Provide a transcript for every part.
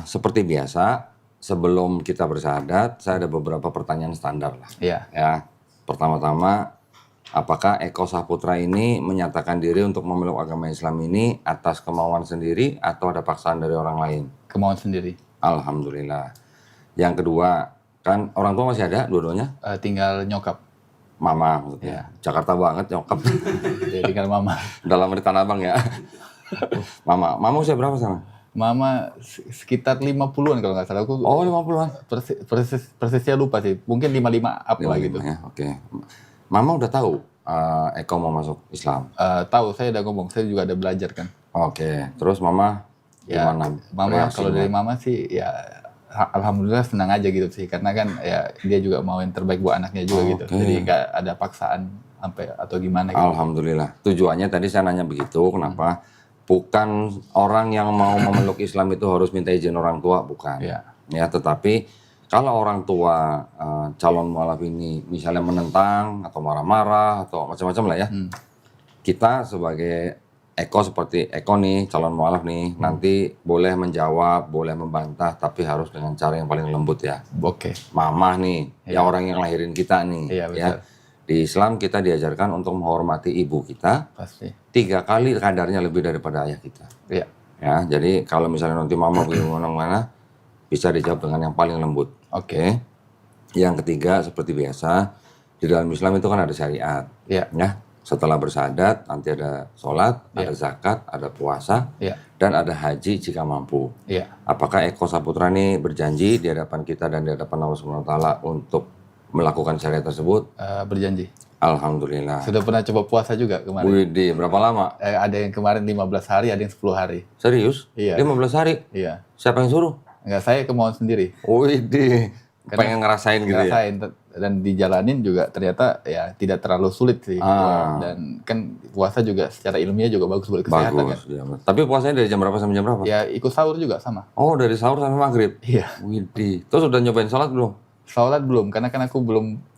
Seperti biasa, sebelum kita bersyahadat, saya ada beberapa pertanyaan standar lah. Iya. Ya, pertama-tama, apakah Eko Saputra ini menyatakan diri untuk memeluk agama Islam ini atas kemauan sendiri atau ada paksaan dari orang lain? Kemauan sendiri. Alhamdulillah. Yang kedua, kan orang tua masih ada dua-duanya? Tinggal nyokap. Mama maksudnya. Jakarta banget nyokap. Jadi tinggal mama. Dalam di Tanah Abang ya. Mama usia berapa sana? Mama sekitar 50-an kalau nggak salah. Aku 50-an. persisnya lupa sih. Mungkin 55 up lah gitu. Ya, oke. Mama udah tahu Eko mau masuk Islam? Tahu, saya udah ngomong. Saya juga ada belajar kan. Oke. Terus Mama gimana? Mama kalau dari Mama sih ya alhamdulillah senang aja gitu sih. Karena kan ya dia juga mau yang terbaik buat anaknya juga gitu. Jadi nggak ada paksaan sampai atau gimana gitu. Alhamdulillah. Tujuannya tadi saya nanya begitu. Kenapa? Bukan orang yang mau memeluk Islam itu harus minta izin orang tua, bukan. Ya, tetapi kalau orang tua calon mualaf ini misalnya menentang atau marah-marah atau macam-macam lah ya, kita sebagai Eko seperti Eko nih calon mualaf nih nanti boleh menjawab, boleh membantah, tapi harus dengan cara yang paling lembut ya. Oke. Mamah nih, ya orang yang lahirin kita nih, Iya, ya. Di Islam kita diajarkan untuk menghormati ibu kita. Pasti. 3 kali kadarnya lebih daripada ayah kita. Iya. Ya, jadi kalau misalnya nanti mama begini mana bisa dijawab dengan yang paling lembut. Oke. Yang ketiga seperti biasa di dalam Islam itu kan ada syariat. Iya. Ya. Setelah bersyahadat nanti ada sholat, ada zakat, ada puasa, dan ada haji jika mampu. Iya. Apakah Eko Saputra ini berjanji di hadapan kita dan di hadapan Allah Subhanahu Wa Taala untuk melakukan syariat tersebut? Berjanji. Alhamdulillah. Sudah pernah coba puasa juga kemarin. Widih, berapa lama? Ada yang kemarin 15 hari, ada yang 10 hari. Serius? Iya. 15 hari? Iya. Siapa yang suruh? Enggak, saya kemauan sendiri. Widih, pengen ngerasain gitu ngerasain, ya? Dan dijalanin juga ternyata ya tidak terlalu sulit sih. Dan kan puasa juga secara ilmiah juga bagus buat kesehatan. Bagus, kan? Ya. Tapi puasanya dari jam berapa sampai jam berapa? Ya ikut sahur juga sama. Oh, dari sahur sampai maghrib? Iya. Widih, terus udah nyobain sholat belum? Sholat belum, karena kan aku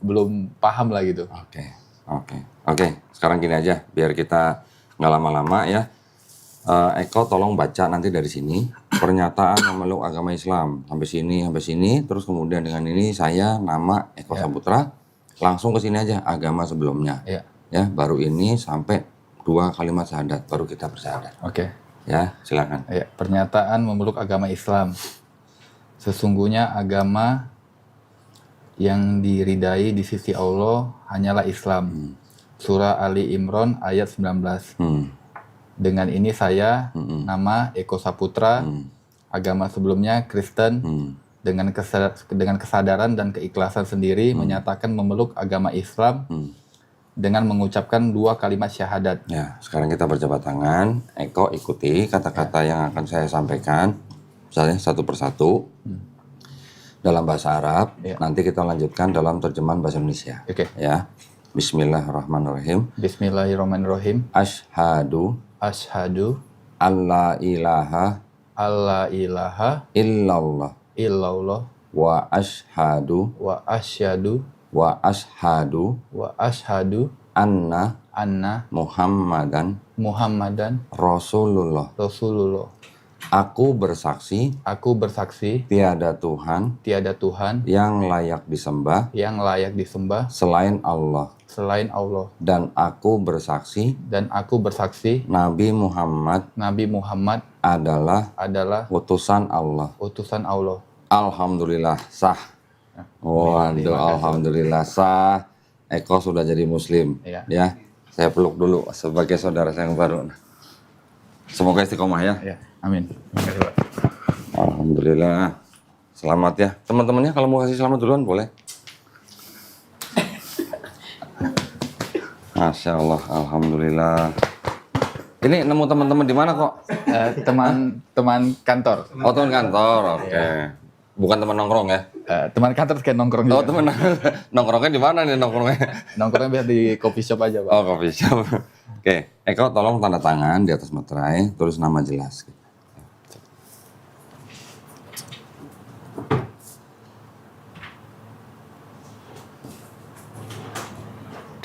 belum paham lah gitu. Oke. Sekarang gini aja, biar kita nggak lama-lama ya. Eko tolong baca nanti dari sini pernyataan memeluk agama Islam sampai sini, terus kemudian dengan ini saya nama Eko Saputra langsung ke sini aja agama sebelumnya. Ya, baru ini sampai 2 kalimat syahadat baru kita bersyahadat. Oke. Ya, silakan. Ya, pernyataan memeluk agama Islam. Sesungguhnya agama yang diridai di sisi Allah hanyalah Islam. Surah Ali Imran ayat 19. Dengan ini saya, nama Eko Saputra, agama sebelumnya Kristen, dengan kesadaran dan keikhlasan sendiri menyatakan memeluk agama Islam dengan mengucapkan 2 kalimat syahadat. Ya, sekarang kita berjabat tangan. Eko ikuti kata-kata yang akan saya sampaikan, misalnya satu persatu. Dalam bahasa Arab, nanti kita lanjutkan dalam terjemahan bahasa Indonesia. Ya. Bismillahirrahmanirrahim. Bismillahirrahmanirrahim. Asyhadu alla ilaha illallah wa asyhadu anna Muhammadan Rasulullah. Aku bersaksi tiada Tuhan yang layak disembah selain Allah. Dan aku bersaksi Nabi Muhammad adalah utusan Allah. Alhamdulillah sah. Waduh, alhamdulillah sah. Eko sudah jadi muslim. Ya. Saya peluk dulu sebagai saudara saya yang baru. Semoga istiqomah ya. Amin. Alhamdulillah. Selamat ya. Teman-temannya kalau mau kasih selamat duluan boleh. Masya Allah, alhamdulillah. Ini nemu teman-teman di mana kok? Teman kantor. Oh, teman kantor. Oke. Bukan teman nongkrong ya? Teman kantor kayak nongkrong juga. Oh, teman nongkrongnya di mana nih nongkrongnya? Nongkrongnya biar di coffee shop aja, Pak. Oh, coffee shop. Oke, Eko tolong tanda tangan di atas materai, tulis nama jelas.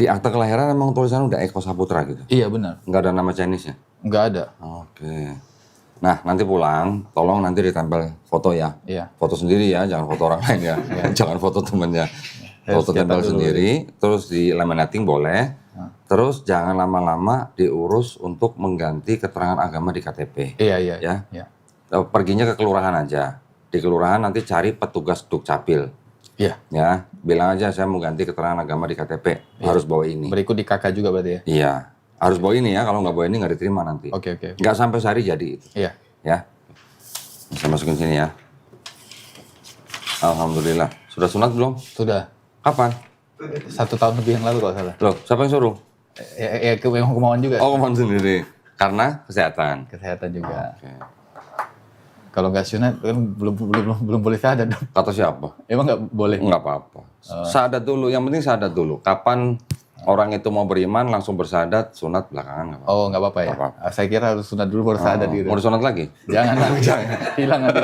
Di akta kelahiran emang tulisannya udah Eko Saputra gitu? Iya benar. Nggak ada nama Chinese-nya? Nggak ada. Oke. Nah, nanti pulang, tolong nanti ditempel foto ya. Iya. Foto sendiri ya, jangan foto orang lain ya. Jangan foto temennya. Foto tempel sendiri, terus di laminating boleh. Terus jangan lama-lama diurus untuk mengganti keterangan agama di KTP. Iya. Ya. Perginya ke kelurahan aja. Di kelurahan nanti cari petugas Dukcapil. Iya. Ya, bilang aja saya mau ganti keterangan agama di KTP. Harus bawa ini. Berikut di KK juga berarti ya? Iya. Harus bawa ini ya, kalau nggak bawa ini nggak diterima nanti. Oke. Nggak sampai sehari jadi itu. Iya. Ya. Saya masukin sini ya. Alhamdulillah. Sudah sunat belum? Sudah. Kapan? 1 tahun lebih yang lalu kalau salah. Loh, siapa yang suruh? Ya memang kemauan juga. Oh, kemauan sendiri. Karena kesehatan. Kesehatan juga. Oke. Kalau nggak sunat kan belum boleh syahadat dong. Kata siapa? Emang nggak boleh? Nggak apa-apa. Syahadat dulu. Yang penting syahadat dulu. Kapan orang itu mau beriman langsung bersyahadat, sunat belakangan nggak apa-apa. Oh, nggak apa-apa ya? Nggak apa-apa. Saya kira harus sunat dulu baru syahadat gitu. Mau disunat lagi? Jangan. Hilang nanti.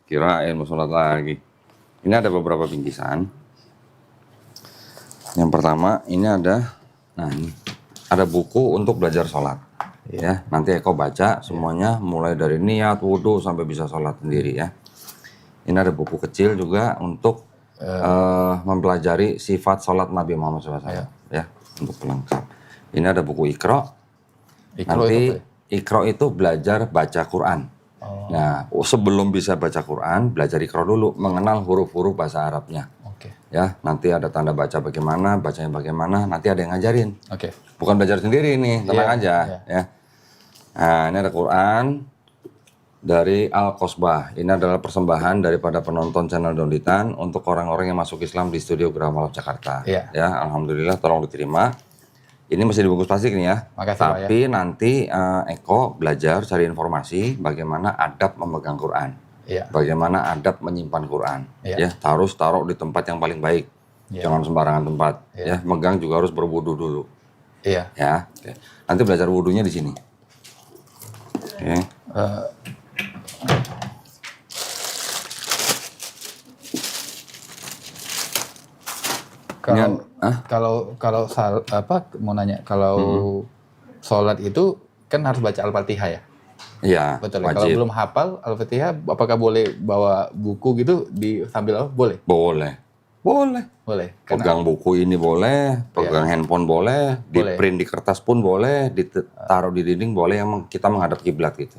Kirain mau sunat lagi. Ini ada beberapa bingkisan. Yang pertama ini ada, nah ini ada buku untuk belajar sholat. Ya, nanti Eko baca semuanya mulai dari niat, wudhu sampai bisa sholat sendiri ya. Ini ada buku kecil juga untuk mempelajari sifat sholat Nabi Muhammad SAW ya, untuk pelengkap. Ini ada buku Iqra. Nanti Iqra itu belajar baca Quran. Nah, sebelum bisa baca Quran, belajar Iqra dulu, mengenal huruf-huruf bahasa Arabnya. Ya, nanti ada tanda baca bagaimana, bacanya bagaimana, nanti ada yang ngajarin. Bukan belajar sendiri ini, tenang aja. Ya. Nah, ini ada Quran dari Al-Qosbah. Ini adalah persembahan daripada penonton channel Donditan untuk orang-orang yang masuk Islam di studio Grama Love Jakarta. Ya, alhamdulillah, tolong diterima. Ini masih dibungkus plastik nih ya. Makasih, tapi ya. Nanti Eko belajar cari informasi bagaimana adab memegang Quran. Bagaimana adab menyimpan Quran. Ya, harus taruh di tempat yang paling baik. Jangan sembarangan tempat. Ya, megang juga harus berwudu dulu. Ya. Oke. Nanti belajar wudunya di sini. Oke. Mau nanya, kalau sholat itu kan harus baca Al-Fatihah ya? Iya, betul. Wajib. Kalau belum hafal Al-Fatihah, apakah boleh bawa buku gitu sambil boleh? Boleh. Pegang buku ini boleh, pegang handphone boleh, di print di kertas pun boleh, ditaruh di dinding boleh, yang kita menghadap kiblat gitu.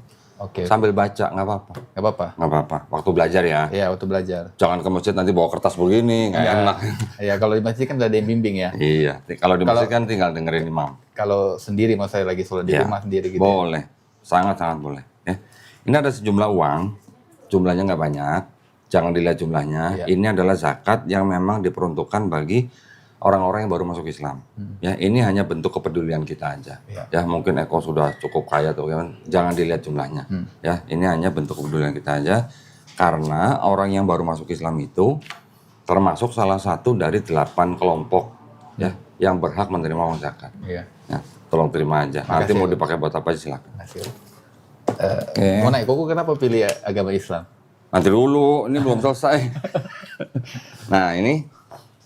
Sambil baca nggak apa-apa. Nggak apa-apa. Waktu belajar ya. Iya, waktu belajar. Jangan ke masjid nanti bawa kertas begini, nggak enak. Iya, kalau di masjid kan udah ada yang bimbing ya. Iya, kalau di masjid kan tinggal dengerin imam. Kalau sendiri, mau saya lagi sholat di rumah sendiri gitu. Boleh, sangat-sangat boleh. Ya. Ini ada sejumlah uang, jumlahnya nggak banyak, jangan dilihat jumlahnya. Ini adalah zakat yang memang diperuntukkan bagi orang-orang yang baru masuk Islam. Ya, ini hanya bentuk kepedulian kita aja. Ya, mungkin Eko sudah cukup kaya atau gimana, jangan dilihat jumlahnya. Ya, ini hanya bentuk kepedulian kita aja. Karena orang yang baru masuk Islam itu termasuk salah satu dari 8 kelompok ya yang berhak menerima uang zakat. Ya, tolong terima aja. Nanti mau dipakai buat apa aja silakan. Mau nanya, Koko kenapa pilih agama Islam? Nanti dulu, ini belum selesai. Nah, ini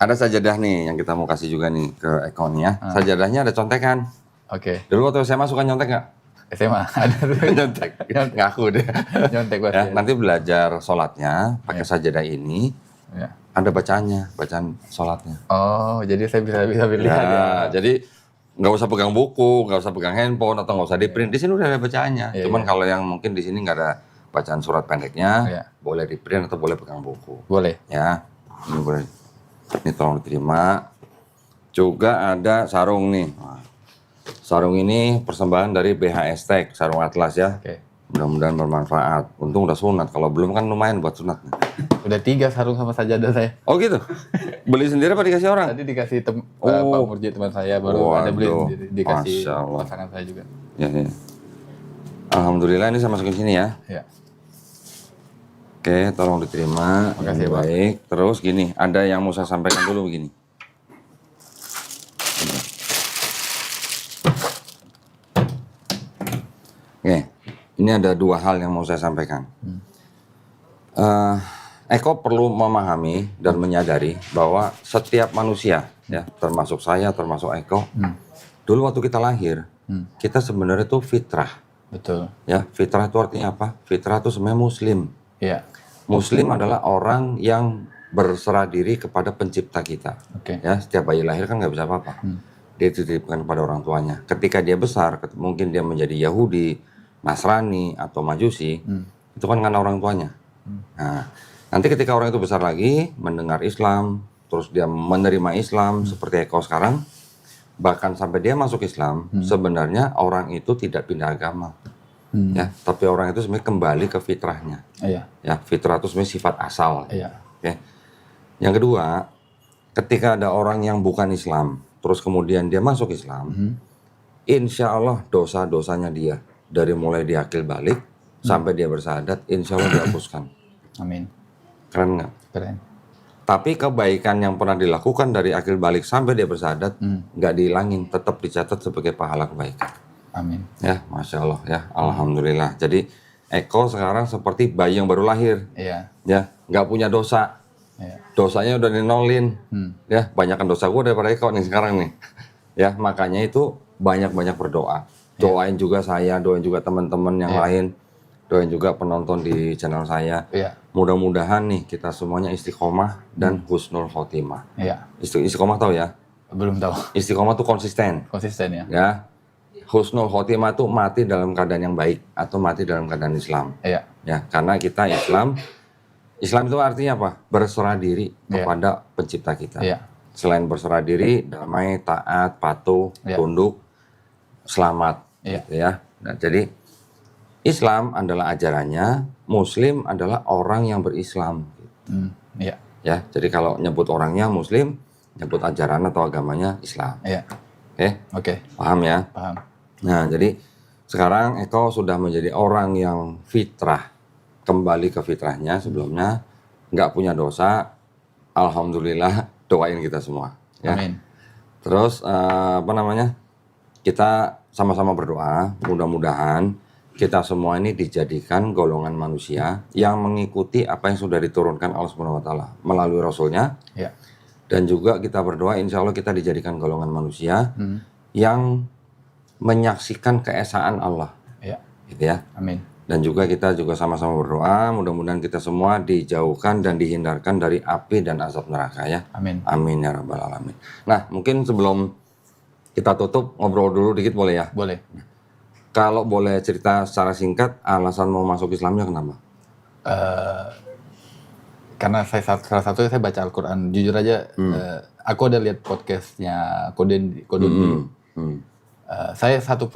ada sajadah nih yang kita mau kasih juga nih ke Eko nih ya. Sajadahnya ada contekan. Dulu waktu SMA suka nyontek nggak? SMA ada nyontek. Ngaku deh. Nyontek ya, nanti belajar sholatnya pakai sajadah ini. Ada bacaannya, bacaan sholatnya. Oh, jadi saya bisa lihat ya. Jadi nggak usah pegang buku, nggak usah pegang handphone atau nggak usah di print. Di sini udah ada bacaannya. Cuman kalau yang mungkin di sini nggak ada bacaan surat pendeknya, boleh di print atau boleh pegang buku. Boleh. Ya, ini boleh. Ini tolong diterima. Juga ada sarung nih. Sarung ini persembahan dari BHS Tech, sarung atlas ya. Mudah-mudahan bermanfaat. Untung udah sunat. Kalau belum kan lumayan buat sunat. Udah 3 sarung sama sajadah saya. Oh gitu? Beli sendiri apa dikasih orang? Tadi dikasih Pak Murji teman saya, baru ada beli sendiri. Dikasih pasangan saya juga. Ya. Alhamdulillah, ini saya masukin sini ya. Oke, tolong diterima. Makasih, Pak. Baik. Terus gini, ada yang mau saya sampaikan dulu begini. Oke, ini ada 2 hal yang mau saya sampaikan. Eko perlu memahami dan menyadari bahwa setiap manusia, ya, termasuk saya, termasuk Eko, dulu waktu kita lahir, kita sebenarnya itu fitrah. Betul. Ya, fitrah itu artinya apa? Fitrah itu sebenarnya muslim. Iya. Muslim adalah orang yang berserah diri kepada pencipta kita. Oke. Ya, setiap bayi lahir kan nggak bisa apa-apa. Dia dititipkan kepada orang tuanya. Ketika dia besar, mungkin dia menjadi Yahudi, Nasrani atau Majusi, itu kan karena orang tuanya. Nah, nanti ketika orang itu besar lagi, mendengar Islam, terus dia menerima Islam seperti Eko sekarang, bahkan sampai dia masuk Islam, sebenarnya orang itu tidak pindah agama. Ya, tapi orang itu sebenarnya kembali ke fitrahnya. Iya. Ya, fitrah itu sebenarnya sifat asal. Iya. Oke. Yang kedua, ketika ada orang yang bukan Islam, terus kemudian dia masuk Islam, insya Allah dosa-dosanya dia dari mulai dia akil balik sampai dia bersyahadat, insya Allah dihapuskan. Amin. Keren nggak? Keren. Tapi kebaikan yang pernah dilakukan dari akil balik sampai dia bersyahadat nggak dihilangin, tetap dicatat sebagai pahala kebaikan. Amin. Ya, masya Allah ya, alhamdulillah. Jadi Eko sekarang seperti bayi yang baru lahir. Iya. Ya, nggak punya dosa. Iya. Dosanya udah dinolin. Ya, banyakkan dosa gue daripada Eko nih sekarang nih. Ya, makanya itu banyak-banyak berdoa. Doain juga saya, doain juga teman-teman yang lain. Doain juga penonton di channel saya. Iya. Mudah-mudahan nih kita semuanya istiqomah dan husnul khotimah. Iya. Istiqomah tahu ya? Belum tahu. Istiqomah tuh konsisten. Konsisten ya. Ya. Husnul khotimah tuh mati dalam keadaan yang baik atau mati dalam keadaan Islam. Iya. Ya, karena kita Islam itu artinya apa? Berserah diri kepada pencipta kita. Iya. Selain berserah diri, damai, taat, patuh, tunduk, selamat. Gitu ya. Nah, jadi Islam adalah ajarannya, Muslim adalah orang yang berislam. Iya. Ya, jadi kalau nyebut orangnya Muslim, nyebut ajaran atau agamanya Islam. Iya. Oke. Paham ya? Paham. Nah, jadi sekarang Eko sudah menjadi orang yang fitrah, kembali ke fitrahnya sebelumnya, nggak punya dosa, alhamdulillah, doain kita semua. Ya. Amin. Terus kita sama-sama berdoa, mudah-mudahan kita semua ini dijadikan golongan manusia yang mengikuti apa yang sudah diturunkan Allah Subhanahu wa taala melalui rasulnya. Ya. Dan juga kita berdoa insya Allah kita dijadikan golongan manusia yang menyaksikan keesaan Allah. Ya. Gitu ya. Amin. Dan juga kita juga sama-sama berdoa mudah-mudahan kita semua dijauhkan dan dihindarkan dari api dan azab neraka ya. Amin. Amin ya rabbal alamin. Nah, mungkin sebelum kita tutup ngobrol dulu dikit boleh ya? Boleh. Kalau boleh cerita secara singkat, alasan mau masuk Islamnya kenapa? Karena salah satu saya baca Al-Quran. Jujur aja, aku udah lihat podcastnya Kodun dulu. Saya satu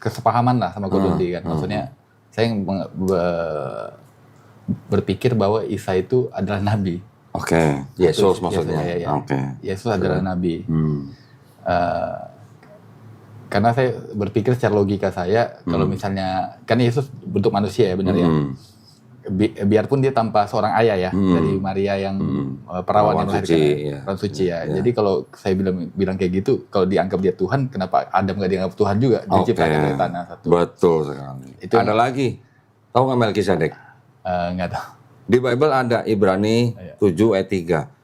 kesepahaman lah sama Kodun kan. Maksudnya saya berpikir bahwa Isa itu adalah Nabi. Oke, Yesus maksudnya. Ya. Yesus adalah Nabi. Karena saya berpikir secara logika saya, kalau misalnya, kan Yesus bentuk manusia ya benar ya. Biarpun dia tanpa seorang ayah ya, dari Maria yang perawan yang melahirkan, perawan suci ya. Jadi kalau saya bilang kayak gitu, kalau dianggap dia Tuhan, kenapa Adam nggak dianggap Tuhan juga? Diciptakan dari tanah satu. Betul sekali. Itu ada lagi, tahu nggak Melkisedek? Nggak tahu. Di Bible ada Ibrani 7 ayat 3.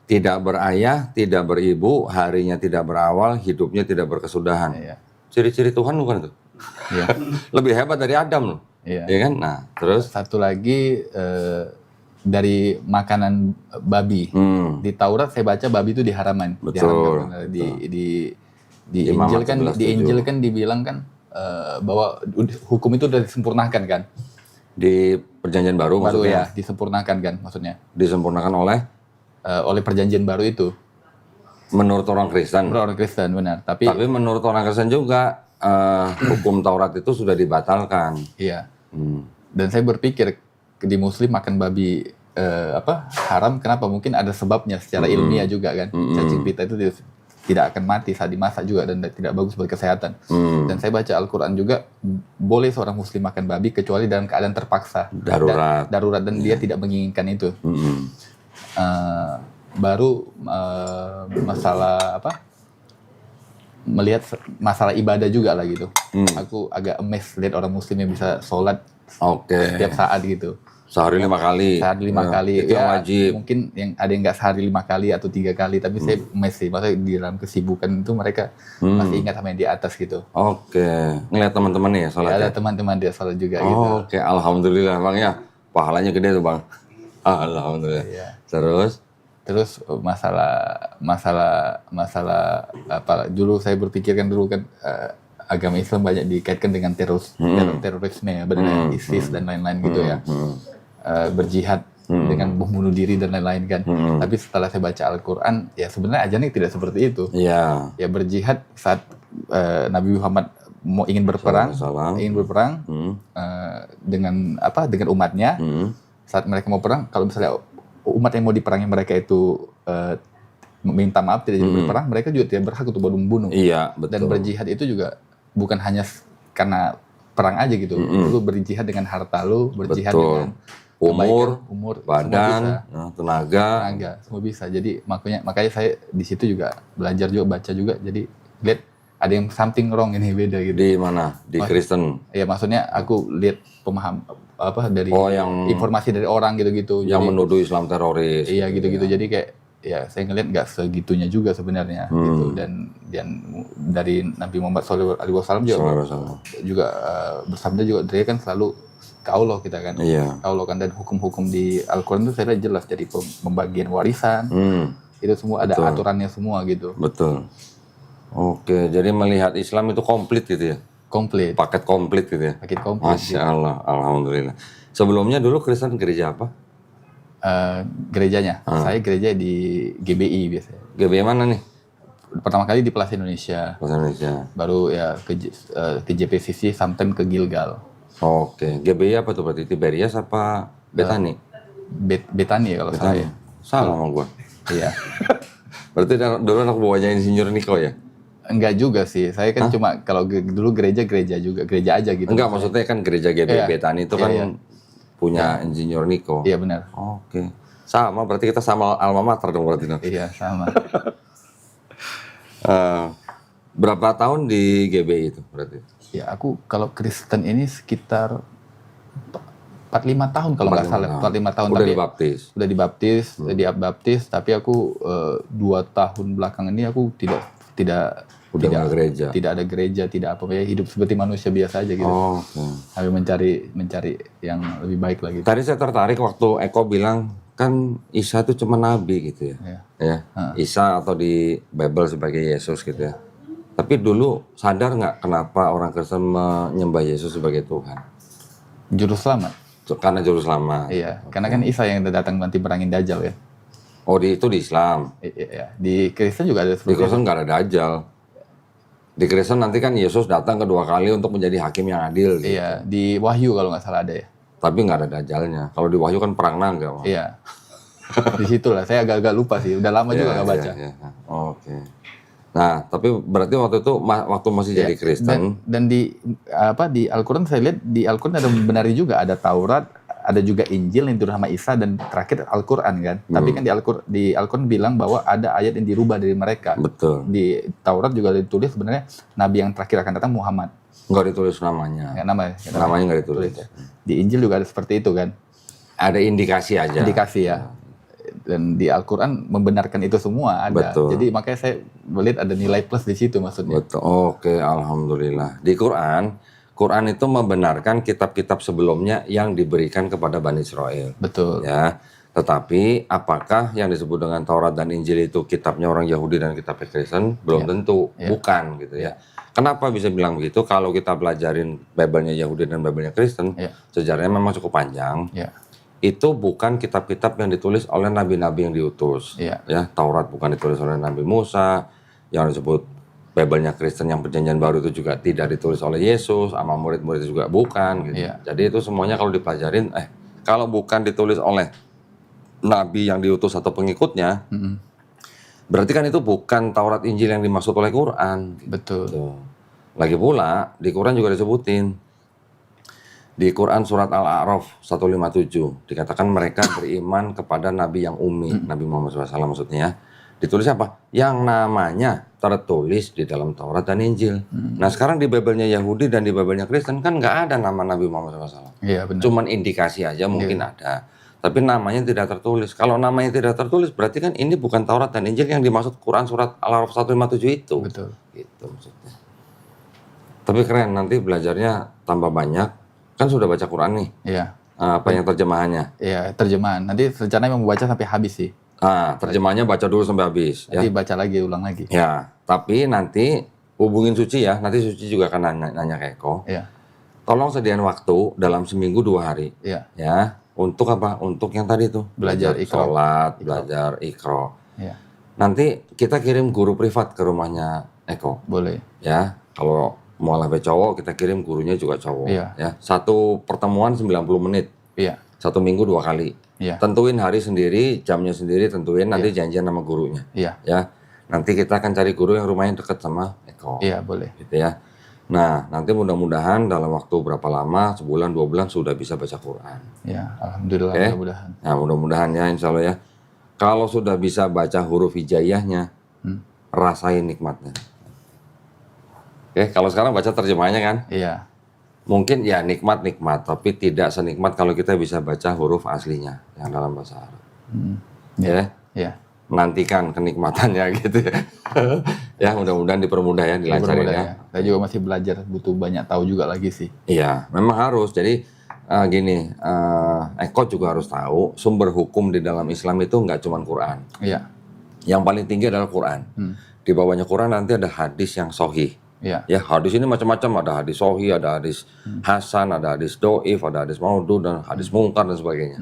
Tidak berayah, tidak beribu, harinya tidak berawal, hidupnya tidak berkesudahan. Ciri-ciri Tuhan bukan itu? Iya. Lebih hebat dari Adam loh. Iya. Ya kan? Nah, terus satu lagi dari makanan babi. Di Taurat saya baca babi itu diharamkan. Betul. Di Injil kan dibilang kan bahwa hukum itu sudah disempurnakan kan. Di Perjanjian Baru maksudnya? Ya, disempurnakan kan maksudnya. Disempurnakan oleh Perjanjian Baru itu. Menurut orang Kristen. Menurut orang Kristen benar. Tapi menurut orang Kristen juga hukum Taurat itu sudah dibatalkan. Iya. Dan saya berpikir di Muslim makan babi haram. Kenapa? Mungkin ada sebabnya secara ilmiah juga kan. Cacing pita itu tidak akan mati saat dimasak juga dan tidak bagus buat kesehatan. Dan saya baca Al-Quran juga boleh seorang Muslim makan babi kecuali dalam keadaan terpaksa. Darurat dan dia tidak menginginkan itu. Baru masalah melihat masalah ibadah juga lah gitu. Aku agak amazed lihat orang Muslim yang bisa sholat setiap saat gitu. Sehari 5 kali. Sehari 5 kali. Itu yang wajib. Mungkin yang ada yang nggak sehari 5 kali atau 3 kali, tapi saya masih, maksudnya di dalam kesibukan itu mereka masih ingat sama yang di atas gitu. Oke, ngeliat teman-teman nih ya Ya, sholat ada ya? teman-teman dia sholat juga gitu. Oke, alhamdulillah Bang ya. Pahalanya gede tuh Bang. Alhamdulillah. Iya. Terus masalah apa, dulu saya berpikirkan dulu kan agama Islam banyak dikaitkan dengan terorisme ya, benar ISIS dan lain-lain gitu ya. Berjihad dengan membunuh diri dan lain-lain kan. Tapi setelah saya baca Al-Qur'an, ya sebenarnya ajarannya tidak seperti itu. Iya. Ya berjihad saat Nabi Muhammad ingin berperang dengan umatnya. Saat mereka mau perang, kalau misalnya umat yang mau diperangi mereka itu meminta maaf tidak jadi berperang, mereka juga tidak berhak untuk membunuh. Iya, betul. Dan berjihad itu juga bukan hanya karena perang aja gitu. Lu berjihad dengan harta lu, berjihad dengan umur, badan, tenaga, semua bisa. Jadi makanya saya di situ juga belajar juga, baca juga. Jadi lihat ada yang something wrong ini, beda gitu. Di mana? Di Kristen. Iya, maksudnya aku lihat dari informasi dari orang gitu-gitu. Yang jadi, menuduh Islam teroris. Iya gitu-gitu. Jadi kayak ya saya ngeliat nggak segitunya juga sebenarnya gitu. Dan dari Nabi Muhammad SAW juga bersabda juga, dia kan selalu kauloh kita kan. Iya. Kauloh kan, dan hukum-hukum di Al-Quran itu saya lihat jelas, jadi pembagian warisan itu semua ada aturannya semua gitu. Betul. Oke, jadi melihat Islam itu komplit gitu ya? Komplit. Paket komplit gitu ya? Paket komplit. Masya Allah, alhamdulillah. Sebelumnya dulu Kristen gereja apa? Gerejanya, saya gereja di GBI biasanya. GBI mana nih? Pertama kali di Plaza Indonesia. Plaza Indonesia. Baru ya ke JPCC, sometime ke Gilgal. Oke, GBI apa tuh berarti? Tiberias apa Betani? Betani ya kalau Betani. Salah sama gua. Iya. Berarti dulu anak buahnya Insinyur Niko ya? Enggak juga sih, saya kan cuma kalau dulu gereja aja gitu. Enggak, maksudnya kan gereja GBI Betani itu kan punya Insinyur Niko. Iya benar. Oke. Sama, berarti kita sama alma mater dong berarti. Iya, sama. Berapa tahun di GBI itu berarti? Ya aku kalau Kristen ini sekitar 45 tahun kalau nggak salah. 45 tahun. Udah dibaptis? Udah dibaptis, tapi aku 2 tahun belakangan ini aku tidak ada gereja. Tidak ada gereja, tidak apa ya, hidup seperti manusia biasa aja gitu. Sambil mencari yang lebih baik lagi. Tadi saya tertarik waktu Eko bilang kan Isa itu cuma nabi gitu ya. Ya. Isa atau di Bible sebagai Yesus gitu ya. Tapi dulu sadar nggak kenapa orang Kristen menyembah Yesus sebagai Tuhan? Juru selamat. Karena juru selamat. Iya, karena kan Isa yang datang nanti perangin Dajjal ya. Oh, itu di Islam. Iya. Di Kristen juga ada seperti itu. Di Kristen nggak ada Dajjal. Di Kristen nanti kan Yesus datang kedua kali untuk menjadi hakim yang adil. Gitu. Iya, di Wahyu kalau nggak salah ada ya. Tapi nggak ada Dajjalnya. Kalau di Wahyu kan perang naga. Iya. Di situ lah. Saya agak-agak lupa sih. Udah lama juga nggak baca. Iya. Oke. Nah, tapi berarti waktu itu waktu masih jadi Kristen. Dan di Al-Quran saya lihat di Al-Quran ada benarnya juga, ada Taurat, ada juga Injil yang diturunkan sama Isa, dan terakhir Al-Quran kan. Tapi kan di Al-Quran bilang bahwa ada ayat yang dirubah dari mereka. Betul. Di Taurat juga ditulis sebenarnya nabi yang terakhir akan datang Muhammad. Nggak ditulis namanya. Namanya nggak ditulis. Ya. Di Injil juga ada seperti itu kan. Ada indikasi aja. Indikasi ya. Dan di Al-Quran membenarkan itu semua ada. Betul. Jadi makanya saya melihat ada nilai plus di situ maksudnya. Betul. Oke, alhamdulillah. Di Quran itu membenarkan kitab-kitab sebelumnya yang diberikan kepada Bani Israel. Betul. Ya. Tetapi apakah yang disebut dengan Taurat dan Injil itu kitabnya orang Yahudi dan kitabnya Kristen? Belum tentu. Bukan gitu ya. Kenapa bisa bilang begitu? Kalau kita pelajarin Bible-nya Yahudi dan Bible-nya Kristen, sejarahnya memang cukup panjang. Itu bukan kitab-kitab yang ditulis oleh nabi-nabi yang diutus. Ya, Taurat bukan ditulis oleh Nabi Musa, yang disebut Bible-nya Kristen yang Perjanjian Baru itu juga tidak ditulis oleh Yesus, sama murid-murid itu juga bukan. Gitu. Jadi itu semuanya kalau dipelajarin, kalau bukan ditulis oleh nabi yang diutus atau pengikutnya, berarti kan itu bukan Taurat Injil yang dimaksud oleh Quran. Gitu. Betul. Lagi pula di Quran juga disebutin. Di Quran surat Al-A'raf 157 dikatakan mereka beriman kepada nabi yang ummi, Nabi Muhammad SAW maksudnya. Ditulis apa? Yang namanya tertulis di dalam Taurat dan Injil. Nah sekarang di Bible-nya Yahudi dan di Bible-nya Kristen kan nggak ada nama Nabi Muhammad SAW. Iya benar. Cuman indikasi aja mungkin ada. Tapi namanya tidak tertulis. Kalau namanya tidak tertulis berarti kan ini bukan Taurat dan Injil yang dimaksud Quran surat Al-Araf 157 itu. Betul. Gitu maksudnya. Tapi keren, nanti belajarnya tambah banyak. Kan sudah baca Quran nih. Iya. Apa yang terjemahannya? Iya, terjemahan. Nanti rencananya mau baca sampai habis sih. Terjemahannya baca dulu sampai habis. Nanti Ya. baca lagi, ulang lagi. Ya, tapi nanti hubungin Suci ya. Nanti Suci juga akan nanya ke Eko. Iya. Tolong sediain waktu dalam seminggu 2 hari. Iya. Ya. Untuk apa? Untuk yang tadi tuh. Belajar Iqra. Sholat, belajar Iqra. Iya. Nanti kita kirim guru privat ke rumahnya Eko. Boleh. Ya, kalau mau lebih cowok, kita kirim gurunya juga cowok. Iya. Ya, satu pertemuan 90 menit. Iya. 1 minggu 2 kali. Iya. Tentuin hari sendiri, jamnya sendiri, tentuin nanti janjian sama gurunya. Iya. Ya, nanti kita akan cari guru yang rumahnya dekat sama Eko. Iya, boleh. Gitu ya. Nah, nanti mudah-mudahan dalam waktu berapa lama, sebulan, 2 bulan sudah bisa baca Quran. Ya, alhamdulillah, Oke? mudah-mudahan. Nah, mudah-mudahan ya, insya Allah ya. Kalau sudah bisa baca huruf hijaiyahnya, rasain nikmatnya. Oke, kalau sekarang baca terjemahannya kan, Iya. mungkin ya nikmat-nikmat, tapi tidak senikmat kalau kita bisa baca huruf aslinya yang dalam bahasa Arab. Ya, Iya. nantikan kenikmatannya gitu ya. Ya, mudah-mudahan dipermudah ya, dilancarin ya. Saya juga masih belajar, butuh banyak tahu juga lagi sih. Iya, memang harus. Jadi gini, Eko juga harus tahu sumber hukum di dalam Islam itu nggak cuma Quran. Iya. Yang paling tinggi adalah Quran. Di bawahnya Quran nanti ada hadis yang sahih. Iya. Ya, hadis ini macam-macam, ada hadis sahih, ada hadis hasan, ada hadis doif, ada hadis maudhu, dan hadis mungkar dan sebagainya.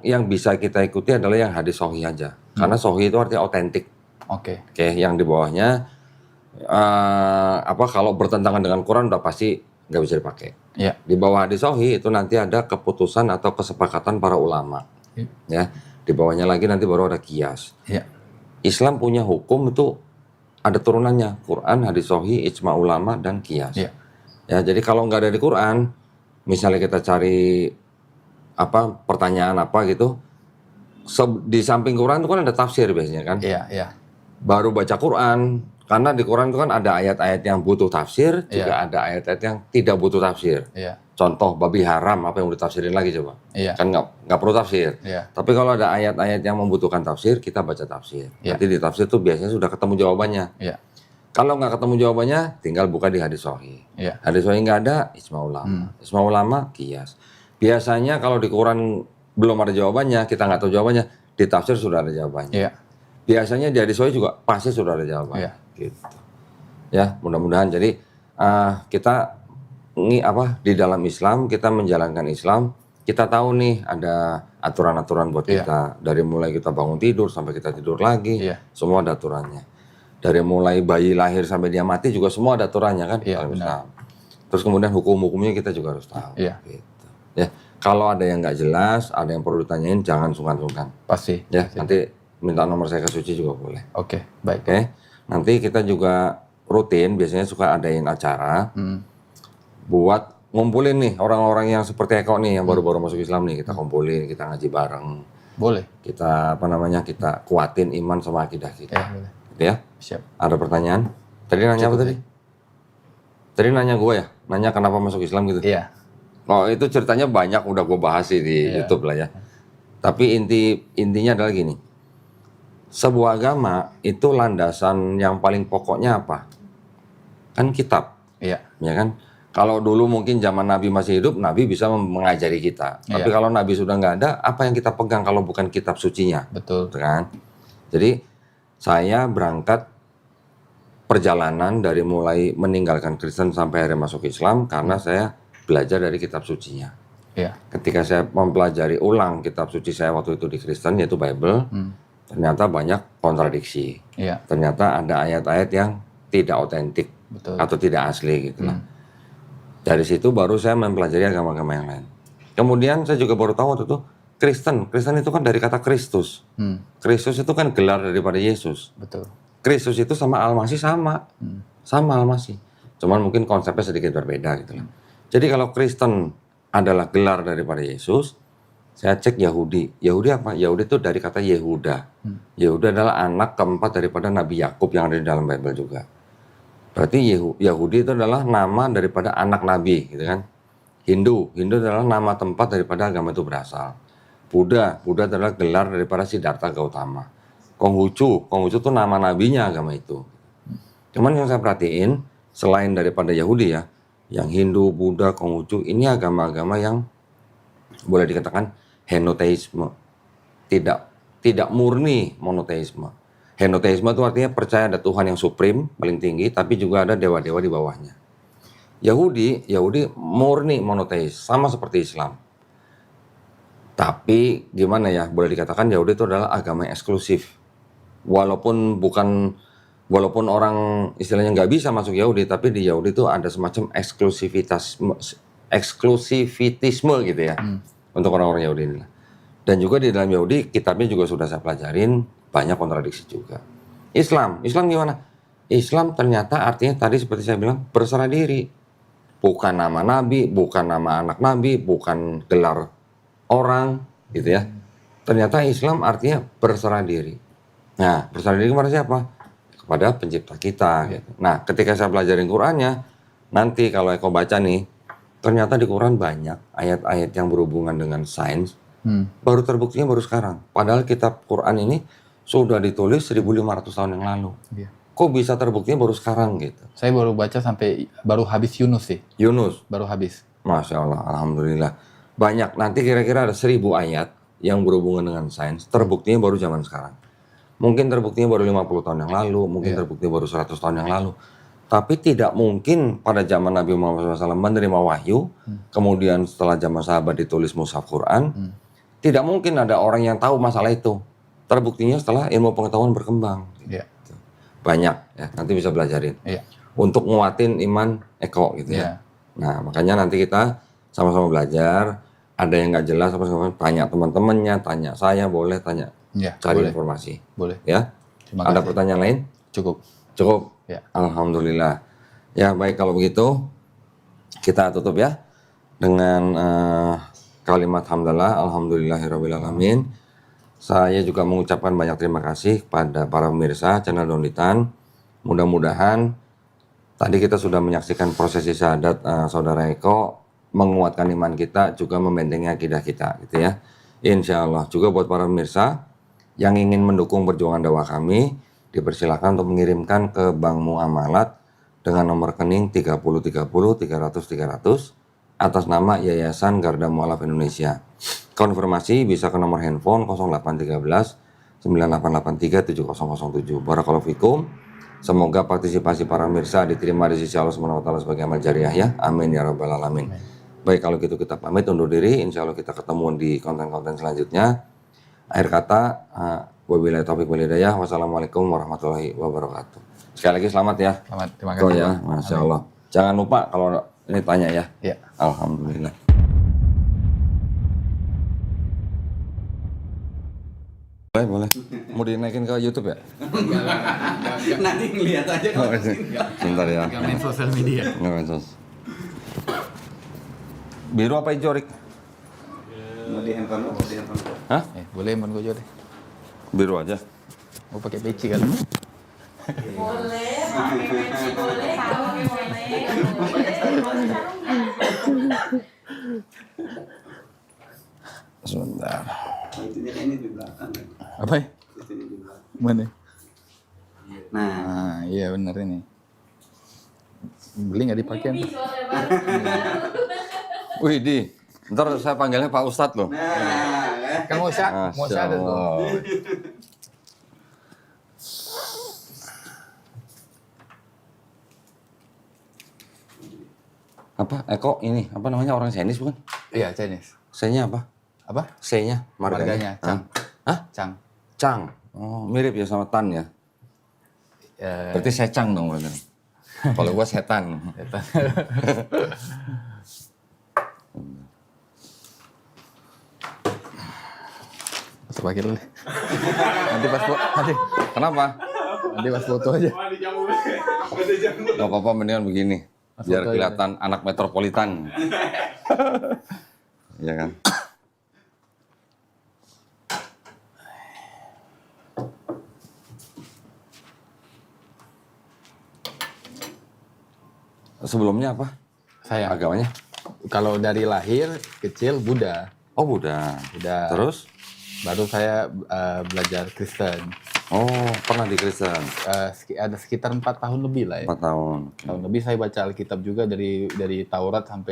Yang bisa kita ikuti adalah yang hadis sahih aja. Karena sahih itu artinya otentik. Oke. Oke, yang di bawahnya kalau bertentangan dengan Quran udah pasti nggak bisa dipakai. Iya. Di bawah hadis sahih itu nanti ada keputusan atau kesepakatan para ulama. Ya, di bawahnya lagi nanti baru ada qiyas. Iya. Islam punya hukum itu ada turunannya, Quran, hadis sahih, ijma ulama dan qiyas. Iya. Ya, jadi kalau nggak ada di Quran, misalnya kita cari pertanyaan apa gitu, di samping Quran itu kan ada tafsir biasanya kan. Iya. Iya. Baru baca Quran, karena di Quran itu kan ada ayat-ayat yang butuh tafsir, juga ada ayat-ayat yang tidak butuh tafsir. Iya. Contoh babi haram, apa yang udah tafsirin lagi coba? Iya. Kan nggak perlu tafsir. Iya. Tapi kalau ada ayat-ayat yang membutuhkan tafsir, kita baca tafsir. Iya. Nanti di tafsir tuh biasanya sudah ketemu jawabannya. Iya. Kalau nggak ketemu jawabannya, tinggal buka di hadis sahih. Iya. Hadis sahih nggak ada, ijma ulama. Ijma ulama, qiyas. Biasanya kalau di Quran belum ada jawabannya, kita nggak tahu jawabannya, di tafsir sudah ada jawabannya. Iya. Biasanya di hadis sahih juga pasti sudah ada jawabannya. Iya. Gitu. Ya, mudah-mudahan jadi kita di dalam Islam kita menjalankan Islam, kita tahu nih ada aturan-aturan buat kita. Dari mulai kita bangun tidur sampai kita tidur lagi, semua ada aturannya. Dari mulai bayi lahir sampai dia mati juga semua ada aturannya kan dalam Islam. Terus kemudian hukum-hukumnya kita juga harus tahu. Iya. Gitu. Ya, kalau ada yang nggak jelas, ada yang perlu ditanyain, jangan sungkan-sungkan. Pasti. Ya, nanti minta nomor saya ke Suci juga boleh. Oke, baik. Oke, nanti kita juga rutin biasanya suka adain acara buat ngumpulin nih orang-orang yang seperti Eko nih yang baru-baru masuk Islam nih, kita kumpulin, kita ngaji bareng. Boleh. Kita kita kuatin iman sama akidah kita. Ya, boleh. Gitu ya. Siap. Ada pertanyaan? Tadi nanya apa tadi? Tadi nanya gue ya, nanya kenapa masuk Islam gitu. Iya. Oh itu ceritanya banyak udah gue bahas sih di YouTube lah ya. Tapi intinya adalah gini, sebuah agama itu landasan yang paling pokoknya apa? Kan kitab. Iya. Ya kan? Kalau dulu mungkin zaman Nabi masih hidup, Nabi bisa mengajari kita. Tapi kalau Nabi sudah nggak ada, apa yang kita pegang kalau bukan kitab sucinya? Betul. Kan? Jadi saya berangkat perjalanan dari mulai meninggalkan Kristen sampai akhirnya masuk Islam karena saya belajar dari kitab sucinya. Iya. Ketika saya mempelajari ulang kitab suci saya waktu itu di Kristen yaitu Bible, ternyata banyak kontradiksi. Iya. Ternyata ada ayat-ayat yang tidak otentik atau tidak asli gitu lah. Dari situ baru saya mempelajari agama-agama yang lain. Kemudian saya juga baru tahu waktu itu Kristen itu kan dari kata Kristus. Kristus itu kan gelar daripada Yesus. Betul. Kristus itu sama Al-Masih sama Al-Masih. Cuman mungkin konsepnya sedikit berbeda gitu lah. Jadi kalau Kristen adalah gelar daripada Yesus, Saya cek Yahudi. Yahudi apa? Yahudi itu dari kata Yehuda. Yehuda adalah anak keempat daripada Nabi Yakub yang ada di dalam Bible juga. Berarti Yahudi itu adalah nama daripada anak Nabi, gitu kan? Hindu adalah nama tempat daripada agama itu berasal. Buddha adalah gelar daripada Siddhartha Gautama. Konghucu itu nama nabinya agama itu. Cuman yang saya perhatiin, selain daripada Yahudi ya, yang Hindu, Buddha, Konghucu, ini agama-agama yang boleh dikatakan henoteisme. Tidak murni monoteisme. Henoteisme itu artinya percaya ada Tuhan yang supreme, paling tinggi, tapi juga ada dewa-dewa di bawahnya. Yahudi murni monoteis, sama seperti Islam. Tapi gimana ya, boleh dikatakan Yahudi itu adalah agama yang eksklusif. Walaupun orang istilahnya nggak bisa masuk Yahudi, tapi di Yahudi itu ada semacam eksklusivitisme gitu ya, untuk orang-orang Yahudi ini. Dan juga di dalam Yahudi, kitabnya juga sudah saya pelajarin, banyak kontradiksi juga. Islam gimana? Islam ternyata artinya tadi seperti saya bilang, berserah diri. Bukan nama Nabi, bukan nama anak Nabi, bukan gelar orang, gitu ya. Ternyata Islam artinya berserah diri. Nah, berserah diri kepada siapa? Kepada pencipta kita. Gitu. Nah, ketika saya pelajarin Qurannya, nanti kalau Eko baca nih, ternyata di Quran banyak ayat-ayat yang berhubungan dengan sains, baru terbuktinya baru sekarang. Padahal kitab Quran ini sudah ditulis 1500 tahun yang lalu. Iya. Kok bisa terbuktinya baru sekarang gitu? Saya baru baca sampai baru habis Yunus sih. Yunus? Baru habis. Masya Allah, Alhamdulillah. Banyak, nanti kira-kira ada 1000 ayat yang berhubungan dengan sains, terbuktinya baru zaman sekarang. Mungkin terbuktinya baru 50 tahun yang lalu, mungkin terbuktinya baru 100 tahun yang lalu. Tapi tidak mungkin pada zaman Nabi Muhammad SAW menerima wahyu, kemudian setelah zaman sahabat ditulis mushaf Quran, tidak mungkin ada orang yang tahu masalah itu. Terbuktinya setelah ilmu pengetahuan berkembang. Yeah. Banyak ya, nanti bisa belajarin. Yeah. Untuk nguatin iman Eko gitu ya. Nah, makanya nanti kita sama-sama belajar. Ada yang nggak jelas apa segala macam, tanya teman-temannya, tanya saya, boleh tanya. Cari boleh. Informasi. Boleh. Ya. Ada pertanyaan lain? Cukup. Ya. Alhamdulillah. Ya, baik kalau begitu kita tutup ya dengan kalimat hamdalah, alhamdulillahirabbil alamin. Saya juga mengucapkan banyak terima kasih kepada para pemirsa channel Donditan. Mudah-mudahan tadi kita sudah menyaksikan prosesi syahadat saudara Eko, menguatkan iman kita, juga membentengi akidah kita gitu ya. Insya Allah. Juga buat para pemirsa yang ingin mendukung perjuangan dakwah kami, dipersilakan untuk mengirimkan ke Bank Muamalat dengan nomor rekening 3030 300 atas nama Yayasan Garda Mualaf Indonesia. Konfirmasi bisa ke nomor handphone 0813 9883 7007. Barakallahu fikum. Semoga partisipasi para pemirsa diterima di sisi Allah Subhanahu wa taala sebagai amal jariah ya. Amin ya rabbal alamin. Baik, kalau gitu kita pamit undur diri. Insya Allah kita ketemu di konten-konten selanjutnya. Akhir kata, wabillahi taufiq wal hidayah. Wassalamualaikum warahmatullahi wabarakatuh. Sekali lagi selamat ya. Selamat, terima kasih. Ya, Masya Allah. Jangan lupa kalau ini tanya ya. Ya. Alhamdulillah. Boleh. Mau dinaikin ke YouTube ya? Nanti ngeliat aja kalau Sebentar ya. Gak main sosial media. Nggak main sos. Biru apa hijau, Rik? mau di handphone lo, Hah? Boleh handphone gue juga deh. Biru aja. Mau pakai peci kan? Boleh, pakai peci boleh, kalau boleh. Sebentar. Itunya ini di belakang. Apa ya? Itunya di belakang. Mana? Nah, Ah, iya benar ini. Beli nggak dipakai? Wih, Di. Ntar saya panggilnya Pak Ustadz loh. Kan mau Masya ada tuh. Allah. Apa? Eko ini, apa namanya, orang Chinese bukan? Iya, Chinese. C-nya apa? Apa? C-nya, Marganya, Cang. Hah? Cang. Cang. Oh, mirip ya sama Tan ya. Berarti secang dong berarti. Kalau gua setan. Masuk pakai dulu. Nanti pas nanti Kenapa? nanti pas foto aja. Gak apa-apa, mendingan begini. Biar foto kelihatan anak metropolitan. Iya kan? sebelumnya apa? Saya Agamanya? kalau dari lahir kecil Buddha. Oh, Buddha. Buddha. Terus? Baru saya belajar Kristen. Oh, pernah di Kristen? Ada sekitar 4 tahun lebih lah ya. 4 tahun. Tahun lebih saya baca Alkitab juga dari Taurat sampai